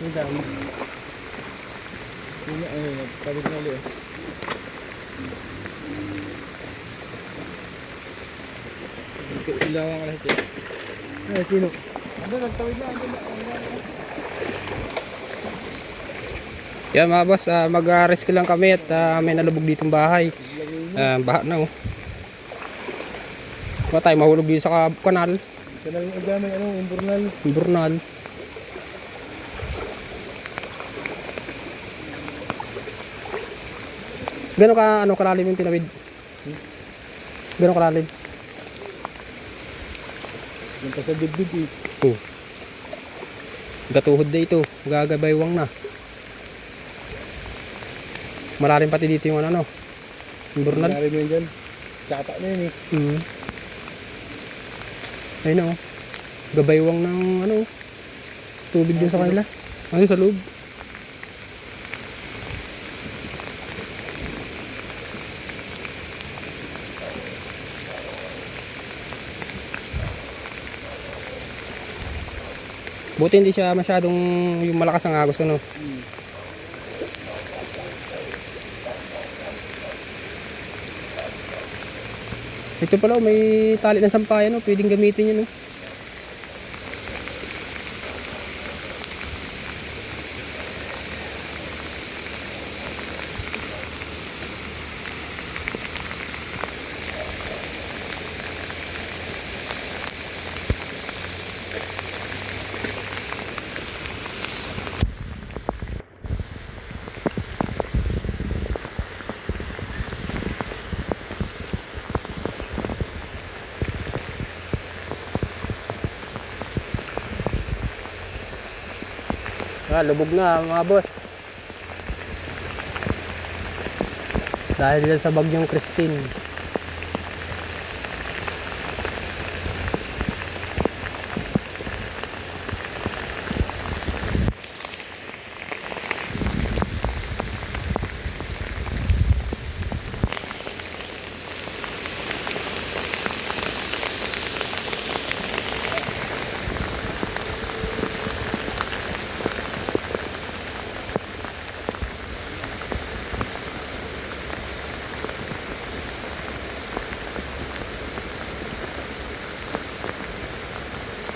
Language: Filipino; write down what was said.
Ang dami. Yun na, ano, pabit na ulit. Ilawan ka lahat eh. Ay, sino? Ano, nagtawid na. Yan mga boss, mag-rescue lang kami at may nalubog ditong bahay. Baha na oh. Baka tayo mahulog dito sa kanal. Kanal yung agama, ano, imburnal. Imburnal. Gano'n ka, ano, kalalim yung tinawid? Gano'n kalalim? Yung pa sa dibdib eh. Oh. Gatuhod na ito, gagabaywang na. Malalim pati dito yung ano, imburnal. Malalim yun dyan. Sapa na yun eh. Ayun o. Gabaywang ng ano, tubig din sa kanila. Ano sa loob? Buti hindi siya masyadong yung malakas ang agos ano. Ito pala may tali ng sampayan no, pwedeng gamitin yun no. Lubog na mga boss. Dahil sa bagyong Christine.